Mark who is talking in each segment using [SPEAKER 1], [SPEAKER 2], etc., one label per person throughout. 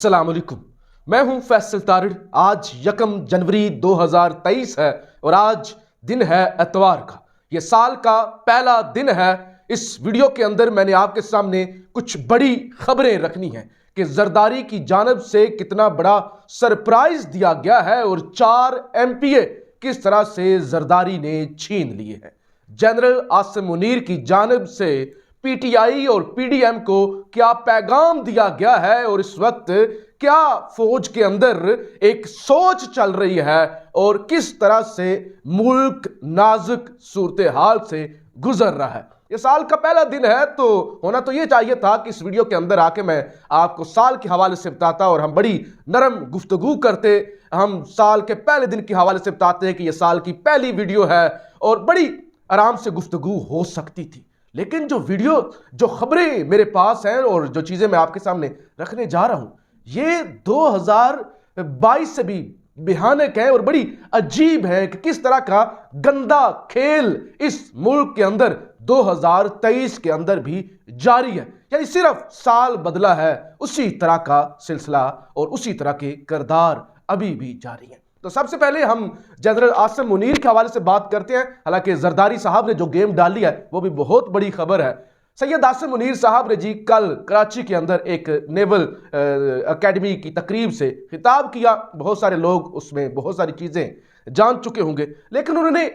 [SPEAKER 1] السلام علیکم، میں ہوں فیصل تارڑ۔ آج 1 جنوری 2023 ہے اور آج دن ہے اتوار کا۔ یہ سال کا پہلا دن ہے۔ اس ویڈیو کے اندر میں نے آپ کے سامنے کچھ بڑی خبریں رکھنی ہیں کہ زرداری کی جانب سے کتنا بڑا سرپرائز دیا گیا ہے اور 4 MP کس طرح سے زرداری نے چھین لیے ہیں۔ جنرل عاصم منیر کی جانب سے پی ٹی آئی اور پی ڈی ایم کو کیا پیغام دیا گیا ہے اور اس وقت کیا فوج کے اندر ایک سوچ چل رہی ہے اور کس طرح سے ملک نازک صورتحال سے گزر رہا ہے۔ یہ سال کا پہلا دن ہے تو ہونا تو یہ چاہیے تھا کہ اس ویڈیو کے اندر آ کے میں آپ کو سال کے حوالے سے بتاتا اور ہم بڑی نرم گفتگو کرتے۔ ہم سال کے پہلے دن کے حوالے سے بتاتے ہیں کہ یہ سال کی پہلی ویڈیو ہے اور بڑی آرام سے گفتگو ہو سکتی تھی، لیکن جو خبریں میرے پاس ہیں اور جو چیزیں میں آپ کے سامنے رکھنے جا رہا ہوں یہ 2022 سے بھی بھیانک ہے اور بڑی عجیب ہے کہ کس طرح کا گندا کھیل اس ملک کے اندر 2023 کے اندر بھی جاری ہے۔ یعنی صرف سال بدلا ہے، اسی طرح کا سلسلہ اور اسی طرح کے کردار ابھی بھی جاری ہیں۔ تو سب سے پہلے ہم جنرل عاصم منیر کے حوالے سے بات کرتے ہیں۔ حالانکہ زرداری صاحب نے جو گیم ڈالی ہے وہ بھی بہت بڑی خبر ہے۔ سید عاصم منیر صاحب نے جی کل کراچی کے اندر ایک نیول اکیڈمی کی تقریب سے خطاب کیا۔ بہت سارے لوگ اس میں بہت ساری چیزیں جان چکے ہوں گے، لیکن انہوں نے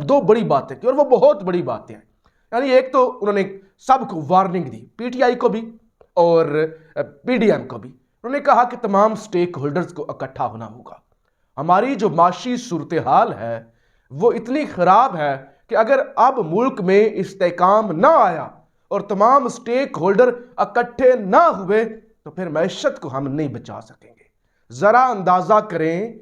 [SPEAKER 1] دو بڑی باتیں کی اور وہ بہت بڑی باتیں ہیں۔ یعنی ایک تو انہوں نے سب کو warning the, P T I کو بھی اور پی ڈی ایم کو بھی۔ انہوں نے کہا کہ تمام سٹیک ہولڈرز کو اکٹھا ہونا ہوگا۔ ہماری جو معاشی صورتحال ہے وہ اتنی خراب ہے کہ اگر اب ملک میں استحکام نہ آیا اور تمام سٹیک ہولڈر اکٹھے نہ ہوئے تو پھر معیشت کو ہم نہیں بچا سکیں گے۔ ذرا اندازہ کریں،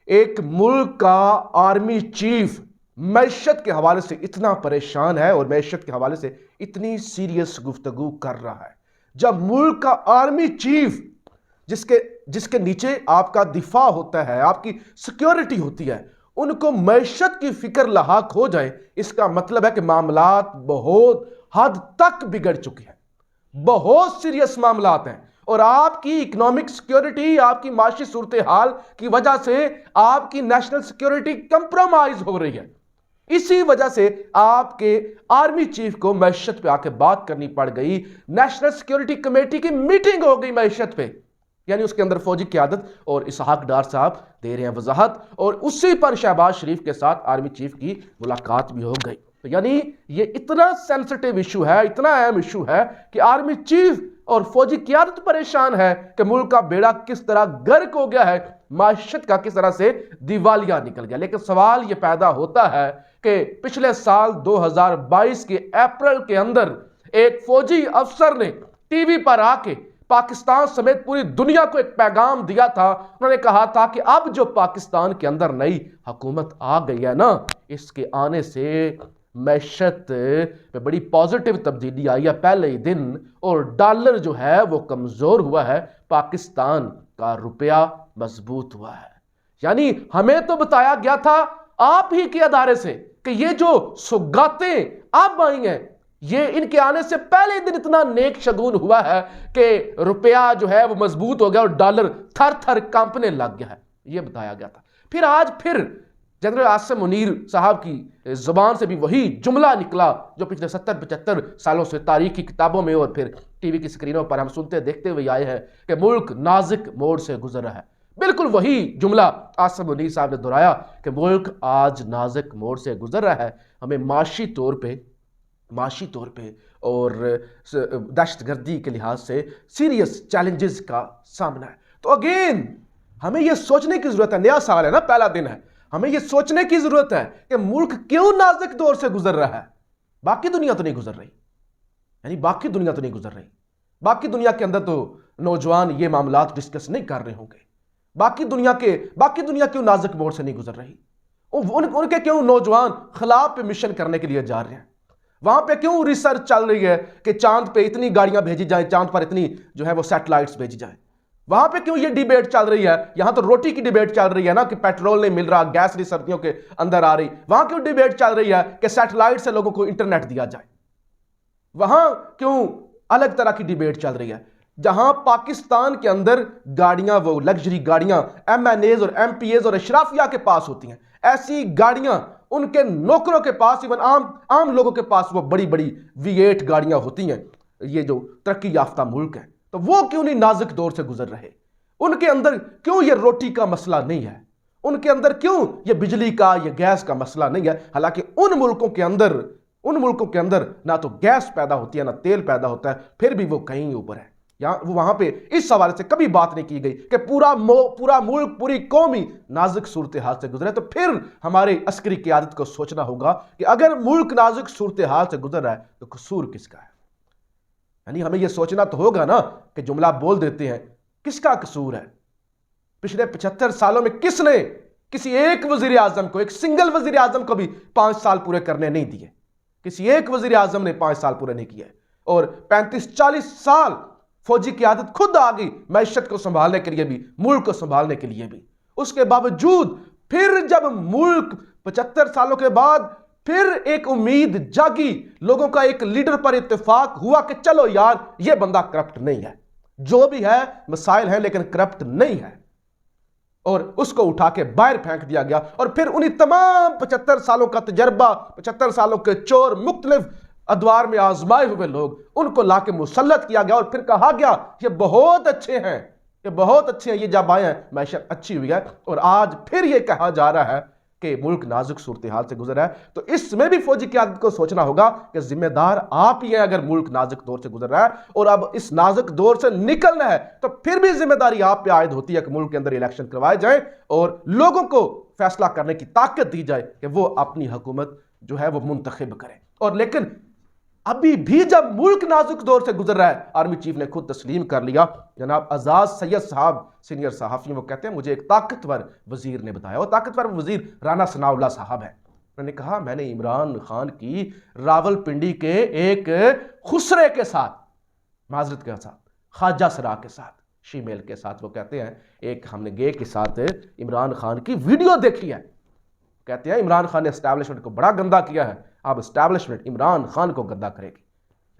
[SPEAKER 1] ایک ملک کا آرمی چیف معیشت کے حوالے سے اتنا پریشان ہے اور معیشت کے حوالے سے اتنی سیریس گفتگو کر رہا ہے، جب ملک کا آرمی چیف جس کے نیچے آپ کا دفاع ہوتا ہے، آپ کی سیکیورٹی ہوتی ہے، ان کو معیشت کی فکر لاحق ہو جائے، اس کا مطلب ہے کہ معاملات بہت حد تک بگڑ چکے ہیں، بہت سیریس معاملات ہیں اور آپ کی اکنامک سیکیورٹی، آپ کی معاشی صورتحال کی وجہ سے آپ کی نیشنل سیکیورٹی کمپرومائز ہو رہی ہے۔ اسی وجہ سے آپ کے آرمی چیف کو معیشت پہ آ کے بات کرنی پڑ گئی۔ نیشنل سیکیورٹی کمیٹی کی میٹنگ ہو گئی معیشت پہ، یعنی اس کے اندر فوجی قیادت اور اسحاق ڈار صاحب دے رہے ہیں وضاحت، اور اسی پر شہباز شریف کے ساتھ آرمی چیف کی ملاقات بھی ہو گئی۔ یعنی یہ اتنا سینسٹیو ایشو ہے، اتنا اہم ایشو ہے کہ آرمی چیف اور فوجی قیادت پریشان ہے کہ ملک کا بیڑا کس طرح غرق ہو گیا ہے، معیشت کا کس طرح سے دیوالیہ نکل گیا۔ لیکن سوال یہ پیدا ہوتا ہے کہ پچھلے سال 2022 کے اپریل کے اندر ایک فوجی افسر نے ٹی وی پر آ کے پاکستان سمیت پوری دنیا کو ایک پیغام دیا تھا۔ انہوں نے کہا تھا کہ اب جو پاکستان کے اندر نئی حکومت آ گئی ہے نا، اس کے آنے سے معیشت پہ بڑی پازیٹیو تبدیلی آئی ہے پہلے ہی دن، اور ڈالر جو ہے وہ کمزور ہوا ہے، پاکستان کا روپیہ مضبوط ہوا ہے۔ یعنی ہمیں تو بتایا گیا تھا آپ ہی کے ادارے سے کہ یہ جو سوگاتیں اب آئی ہیں یہ ان کے آنے سے پہلے دن اتنا نیک شگون ہوا ہے کہ روپیہ جو ہے وہ مضبوط ہو گیا اور ڈالر تھر تھر کانپنے لگ گیا ہے، یہ بتایا گیا تھا۔ پھر آج جنرل عاصم منیر صاحب کی زبان سے بھی وہی جملہ نکلا جو پچھلے 70-75 سالوں سے تاریخی کتابوں میں اور پھر ٹی وی کی سکرینوں پر ہم سنتے دیکھتے ہوئے آئے ہیں کہ ملک نازک موڑ سے گزر رہا ہے۔ بالکل وہی جملہ عاصم منیر صاحب نے دہرایا کہ ملک آج نازک موڑ سے گزر رہا ہے، ہمیں معاشی طور پہ اور دہشت گردی کے لحاظ سے سیریس چیلنجز کا سامنا ہے۔ تو اگین ہمیں یہ سوچنے کی ضرورت ہے، نیا سال ہے نا، پہلا دن ہے، ہمیں یہ سوچنے کی ضرورت ہے کہ ملک کیوں نازک دور سے گزر رہا ہے۔ باقی دنیا تو نہیں گزر رہی، باقی دنیا کے اندر تو نوجوان یہ معاملات ڈسکس نہیں کر رہے ہوں گے۔ باقی دنیا کیوں نازک موڑ سے نہیں گزر رہی؟ ان کے کیوں نوجوان خلا پہ مشن کرنے کے لیے جا رہے ہیں؟ وہاں پہ کیوں ریسرچ چل رہی ہے کہ چاند پہ اتنی گاڑیاں بھیجی جائیں، چاند پر اتنی جو ہے وہ سیٹلائٹس بھیجی جائیں؟ وہاں پہ کیوں یہ ڈیبیٹ چل رہی ہے؟ یہاں تو روٹی کی ڈیبیٹ چل رہی ہے نا کہ پیٹرول نہیں مل رہا، گیس نہیں سردیوں کے اندر آ رہی۔ وہاں کیوں ڈیبیٹ چل رہی ہے کہ سیٹلائٹ سے لوگوں کو انٹرنیٹ دیا جائے؟ وہاں کیوں الگ طرح کی ڈیبیٹ چل رہی ہے؟ جہاں پاکستان کے اندر گاڑیاں، وہ لگژری گاڑیاں MNAs اور MPAs اور اشرافیہ کے پاس ہوتی ہیں، ایسی گاڑیاں ان کے نوکروں کے پاس، ایون عام لوگوں کے پاس وہ بڑی بڑی V8 گاڑیاں ہوتی ہیں، یہ جو ترقی یافتہ ملک ہے، تو وہ کیوں نہیں نازک دور سے گزر رہے؟ ان کے اندر کیوں یہ روٹی کا مسئلہ نہیں ہے؟ ان کے اندر کیوں یہ بجلی کا، یہ گیس کا مسئلہ نہیں ہے؟ حالانکہ ان ملکوں کے اندر نہ تو گیس پیدا ہوتی ہے نہ تیل پیدا ہوتا ہے، پھر بھی وہ کہیں اوپر ہے۔ وہاں پہ اس حوالے سے کبھی بات نہیں کی گئی کہ پورا ملک، پوری قوم ہی نازک صورتحال سے گزرے۔ تو پھر ہمارے عسکری قیادت کو سوچنا ہوگا کہ اگر ملک نازک صورتحال سے گزر رہا ہے تو قصور کس کا ہے؟ یعنی ہمیں یہ سوچنا تو ہوگا نا کہ جملہ بول دیتے ہیں، کس کا قصور ہے؟ پچھلے 75 سالوں میں کس نے کسی ایک وزیر اعظم کو، ایک سنگل وزیر اعظم کو بھی 5 سال پورے کرنے نہیں دیے؟ کسی ایک وزیر اعظم نے 5 سال پورے نہیں کیے، اور 35-40 سال فوجی قیادت خود آ گئی معیشت کو سنبھالنے کے لیے بھی، ملک کو سنبھالنے کے لیے بھی۔ اس کے باوجود پھر جب ملک 75 سالوں کے بعد پھر ایک امید جاگی، لوگوں کا ایک لیڈر پر اتفاق ہوا کہ چلو یار یہ بندہ کرپٹ نہیں ہے، جو بھی ہے مسائل ہیں لیکن کرپٹ نہیں ہے، اور اس کو اٹھا کے باہر پھینک دیا گیا۔ اور پھر انہی تمام 75 سالوں کا تجربہ، 75 سالوں کے چور، مختلف ادوار میں آزمائے ہوئے لوگ، ان کو لا کے مسلط کیا گیا، اور پھر کہا گیا یہ بہت اچھے ہیں، یہ بہت اچھے ہیں، یہ جب آئے ہیں معیشت اچھی ہوئی ہے۔ اور آج پھر یہ کہا جا رہا ہے کہ ملک نازک صورتحال سے گزر ہے۔ تو اس میں بھی فوجی قیادت کو سوچنا ہوگا کہ ذمہ دار آپ ہی ہیں اگر ملک نازک دور سے گزر رہا ہے، اور اب اس نازک دور سے نکلنا ہے تو پھر بھی ذمہ داری آپ پہ عائد ہوتی ہے کہ ملک کے اندر الیکشن کروائے جائیں اور لوگوں کو فیصلہ کرنے کی طاقت دی جائے کہ وہ اپنی حکومت جو ہے وہ منتخب کریں۔ اور لیکن ابھی بھی جب ملک نازک دور سے گزر رہا ہے، آرمی چیف نے خود تسلیم کر لیا، جناب اعزاز سید صاحب سینئر صحافی، وہ کہتے ہیں مجھے ایک طاقتور وزیر نے بتایا، وہ طاقتور وزیر رانا ثناء اللہ صاحب ہے، انہوں نے کہا میں نے عمران خان کی راول پنڈی کے ایک خسرے کے ساتھ، معذرت کے ساتھ، خواجہ سرا کے ساتھ، شیمیل کے ساتھ، وہ کہتے ہیں ایک ہم نے گے کے ساتھ عمران خان کی ویڈیو دیکھی ہے، کہتے ہیں عمران خان نے اسٹیبلشمنٹ کو بڑا گندا کیا ہے، اب اسٹیبلشمنٹ عمران خان کو گندا کرے گی۔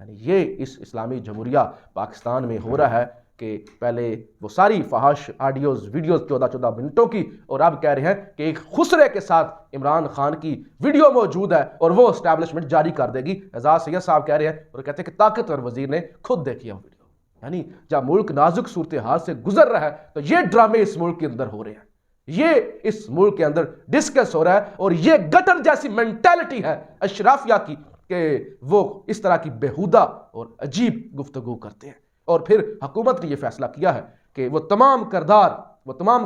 [SPEAKER 1] یعنی یہ اس اسلامی جمہوریہ پاکستان میں ہو رہا ہے کہ پہلے وہ ساری فحش آڈیوز، ویڈیوز 14-14 منٹوں کی، اور اب کہہ رہے ہیں کہ ایک خسرے کے ساتھ عمران خان کی ویڈیو موجود ہے اور وہ اسٹیبلشمنٹ جاری کر دے گی۔ اعزاز سید صاحب کہہ رہے ہیں اور کہتے ہیں کہ طاقتور وزیر نے خود دیکھی ہے وہ ویڈیو۔ یعنی جب ملک نازک صورتحال سے گزر رہا ہے تو یہ ڈرامے اس ملک کے اندر ہو رہے ہیں، یہ اس ملک کے اندر ڈسکس ہو رہا ہے، اور یہ گٹر جیسی مینٹیلٹی ہے اشرافیہ کی کہ وہ اس طرح کی بیہودہ اور عجیب گفتگو کرتے ہیں۔ اور پھر حکومت نے یہ فیصلہ کیا ہے کہ وہ تمام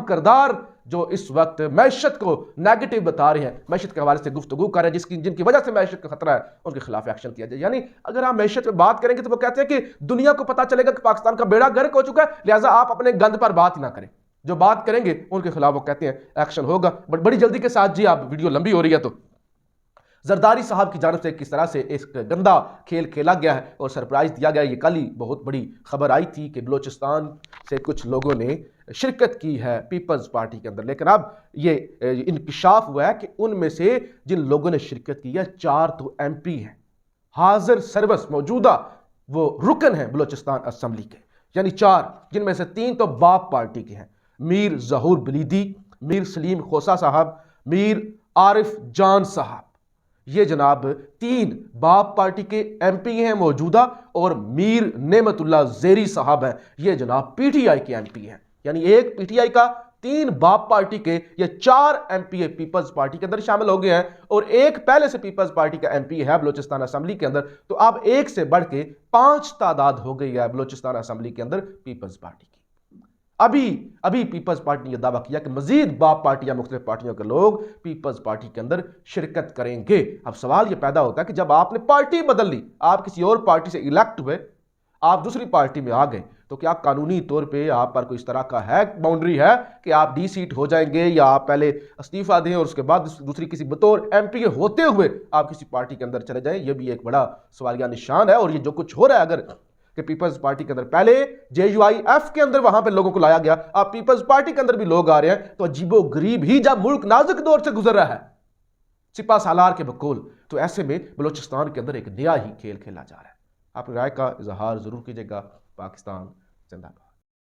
[SPEAKER 1] کردار جو اس وقت معیشت کو نیگیٹو بتا رہے ہیں، معیشت کے حوالے سے گفتگو کر رہے ہیں، جن کی وجہ سے معیشت کا خطرہ ہے، ان کے خلاف ایکشن کیا جائے۔ یعنی اگر آپ معیشت پہ بات کریں گے تو وہ کہتے ہیں کہ دنیا کو پتہ چلے گا کہ پاکستان کا بیڑا غرق ہو چکا ہے، لہٰذا آپ اپنے گند پر بات ہی نہ کریں، جو بات کریں گے ان کے خلاف وہ کہتے ہیں ایکشن ہوگا۔ بڑی جلدی کے ساتھ جی، آپ ویڈیو لمبی ہو رہی ہے تو زرداری صاحب کی جانب سے کس طرح سے ایک گندا کھیل کھیلا گیا ہے اور سرپرائز دیا گیا ہے۔ یہ کل ہی بہت بڑی خبر آئی تھی کہ بلوچستان سے کچھ لوگوں نے شرکت کی ہے پیپلز پارٹی کے اندر، لیکن اب یہ انکشاف ہوا ہے کہ ان میں سے جن لوگوں نے شرکت کی ہے 4 تو MP ہیں، حاضر سروس موجودہ وہ رکن ہیں بلوچستان اسمبلی کے، یعنی 4، جن میں سے 3 تو باپ پارٹی کے ہیں، میر ظہور بلیدی، میر سلیم خوسا صاحب، میر عارف جان صاحب۔ یہ جناب 3 باپ پارٹی کے MP ہیں موجودہ، اور میر نعمت اللہ زیری صاحب ہیں، یہ جناب PTI کے MP ہیں۔ یعنی ایک PTI کا، 3 باپ پارٹی کے، یہ 4 MP پیپلز پارٹی کے اندر شامل ہو گئے ہیں، اور ایک پہلے سے پیپلز پارٹی کا MP ہے بلوچستان اسمبلی کے اندر۔ تو اب ایک سے بڑھ کے 5 تعداد ہو گئی ہے بلوچستان اسمبلی کے اندر پیپلز پارٹی کی۔ ابھی پیپلز پارٹی نے یہ دعویٰ کیا کہ مزید باپ پارٹی یا مختلف پارٹیوں کے لوگ پیپلز پارٹی کے اندر شرکت کریں گے۔ اب سوال یہ پیدا ہوتا ہے کہ جب آپ نے پارٹی بدل لی، آپ کسی اور پارٹی سے الیکٹ ہوئے، آپ دوسری پارٹی میں آ گئے، تو کیا قانونی طور پہ آپ پر کوئی اس طرح کا ہے باؤنڈری ہے کہ آپ ڈی سیٹ ہو جائیں گے، یا آپ پہلے استعفیٰ دیں اور اس کے بعد دوسری کسی بطور MP ہوتے ہوئے آپ کسی پارٹی کے اندر چلے جائیں؟ یہ بھی ایک بڑا سوالیہ نشان ہے۔ اور یہ جو کچھ ہو رہا ہے، اگر کہ پیپلز پارٹی کے اندر پہلے JUIF کے اندر وہاں پہ لوگوں کو لایا گیا، اب پیپلز پارٹی کے اندر بھی لوگ آ رہے ہیں، تو عجیب و غریب ہی جب ملک نازک دور سے گزر رہا ہے سپہ سالار کے بقول، تو ایسے میں بلوچستان کے اندر ایک نیا ہی کھیل کھیلا جا رہا ہے۔ اپنی رائے کا اظہار ضرور کیجیے گا۔ پاکستان زندہ باد.